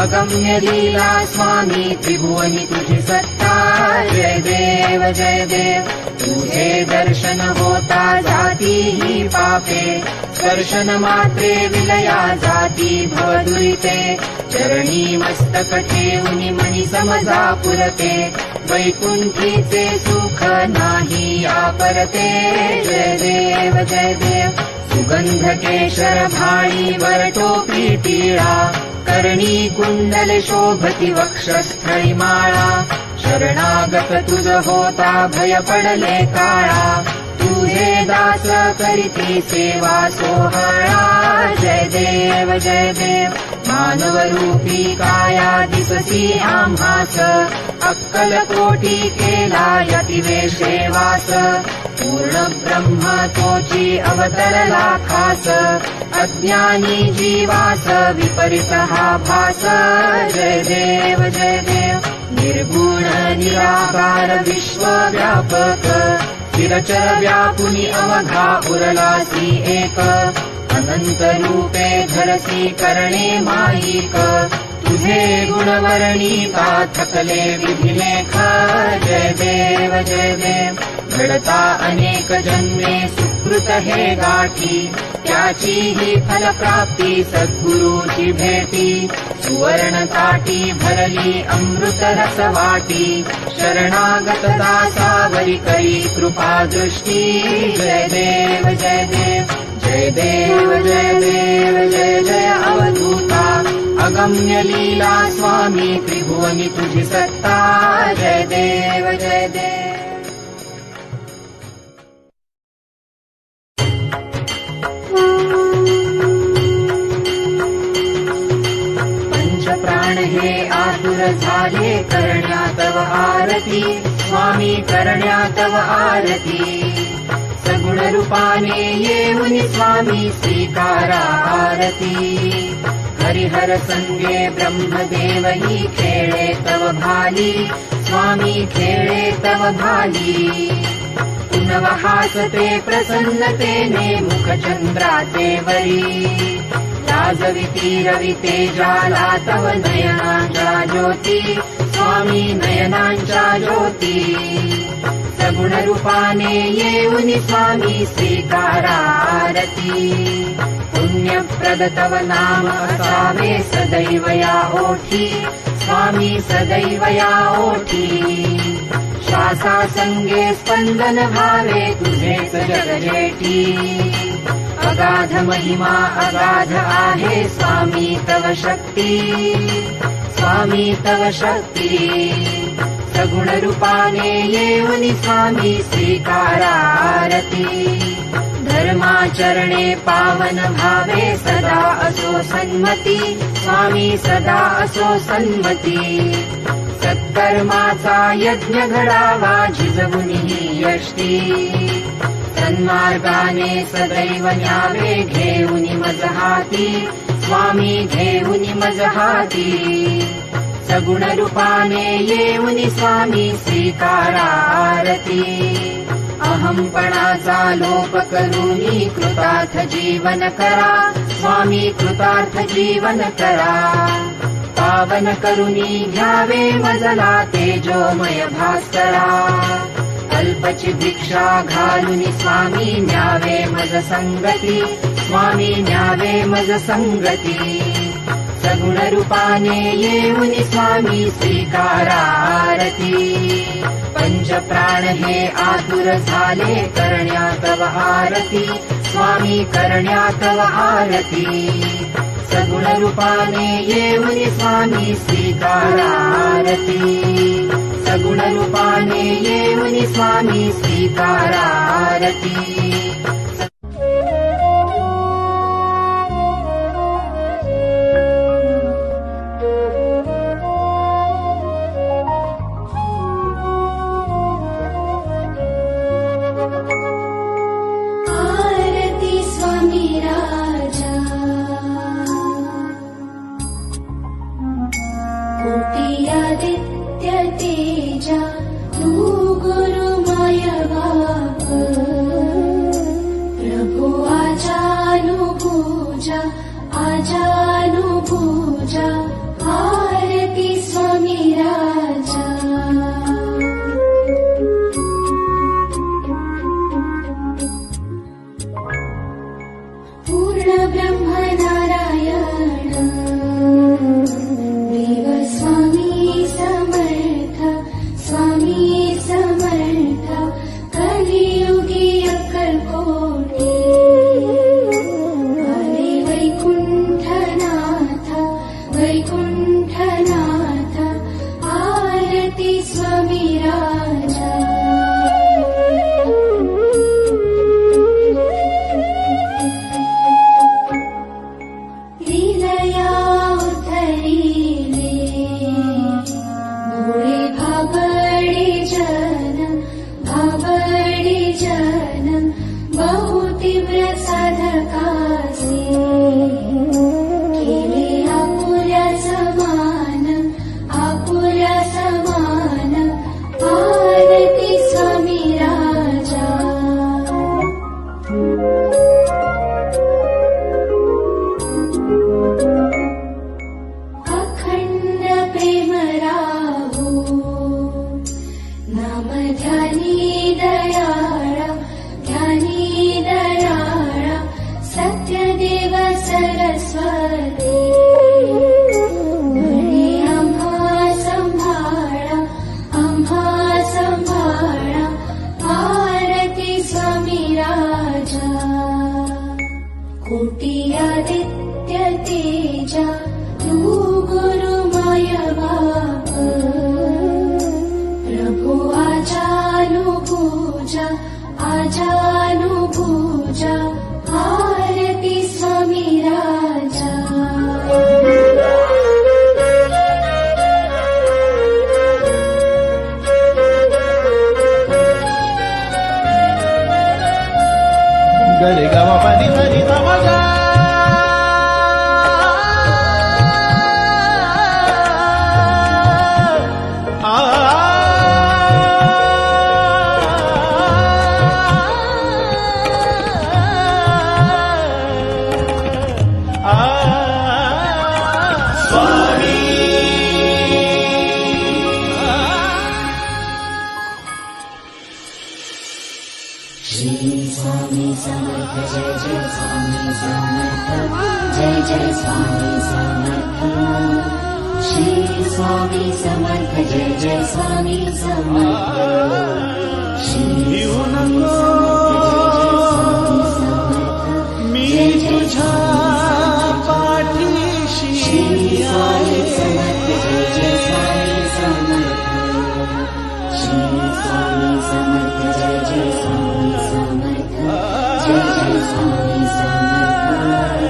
अगम्य लीला स्वामी त्रिभुवनी तुझी सत्ता जय देव तुझे दर्शन होता जाती ही पापे दर्शन मात्रे विलया जाती भवदुरिते चरणी मस्तक ठेवून मनी समजा पुरते वैकुंठीचे सुख नाही आपरते जय देव सुगंध केशर भाळी वरटोपी टिळा कर्णी कुंडल शोभती वक्षस्थळी माळा शरणागत तुझ होता भय पडले काळा तुझे दास करीती सेवा सोहळा जय देव मानव रूपी काया दिससी आम्हास अक्कल कोटी केला यतिवेशे वास पूर्ण ब्रह्म तोची अवतरला खास अज्ञानी जीवास विपरीत हा भास जय देव निर्गुण निराकार विश्वव्यापक चिरचर व्यापुनी अवघा उरलासी एक अनंत रूपे धरसी करणे माईक तुझे गुणवर्णिता थकले विधिलेख जय देव घडता अनेक जन्मे सुकृत हे गाठी त्याची ही फलप्राप्ती सद्गुरूची भेटी सुवर्ण ताटी भरली अमृत रस वाटी शरणागत दासावरी करी कृपा दृष्टी जय देव जय अवधूता अगम्य लीला स्वामी त्रिभुवनी तुझी सत्ता जय देव पंचप्राण हे आतुर झाले करण्या तव आरती स्वामी करण्या तव आरती सगुण रूपाने येऊन स्वामी स्वीकारा आरती हरिहर संगे ब्रह्मदेव ही खेळे तव भाली स्वामी खेळे तव भाली पुनव हासते प्रसन्नतेने मुखचंद्राचे वरी लाजविती रविते जाला तव नयनांच्या ज्योती स्वामी नयनांच्या ज्योती सगुण रूपाने येऊन स्वामी स्वीकारा आरती पुण्यप्रद तव नाम असावे सदैव या ओठी स्वामी सदैव या ओठी श्वासा संगे स्पंदन भावे तुझेच जगजेठी अगाध महिमा अगाध आहे स्वामी तव शक्ती स्वामी तव शक्ती सगुण रूपाने येऊन स्वामी स्वीकारा आरती धर्माचरणे पावन भावे सदा असो सन्मती स्वामी सदा असो सन्मती सत्कर्माचा यज्ञ घडावा झिजवून ही यष्टी सन्मार्गाने सदैव न्यावे घेऊन मज हाती स्वामी घेऊन मज हाती सगुण रूपाने येऊन स्वामी स्वीकारा आरती अहंपणाचा लोप करूनी कृतार्थ जीवन करा स्वामी कृतार्थ जीवन करा पावन करुणी घ्यावे मजला तेजोमय भास्करा अल्पची भिक्षा घालून स्वामी न्यावे मज संगती स्वामी न्यावे मज संगती सगुण रूपाने येऊन स्वामी स्वीकारा आरती पंचप्राण हे आतुर झाले करण्या तव आरती स्वामी करण्या तव आरती सगुण रूपाने येऊन स्वामी स्वीकारा आरती सगुण रूपाने येऊन स्वामी स्वीकारा आरती गरे ग म प नि ध नि ध म ग श्री स्वामी समर्थ जय जय स्वामी समर्थ जय जय स्वामी समर्थ श्री स्वामी समर्थ जय जय स्वामी समर्थ श्री स्वामी समर्थ जय जय स्वामी समर्थ श्री स्वामी समर्थ जय जय स्वामी समर्थ श्री स्वामी समर्थ जय जय स्वामी समर्थ जय जय स्वामी समर्थ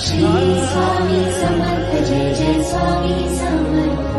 श्री स्वामी समर्थ जय जय स्वामी समर्थ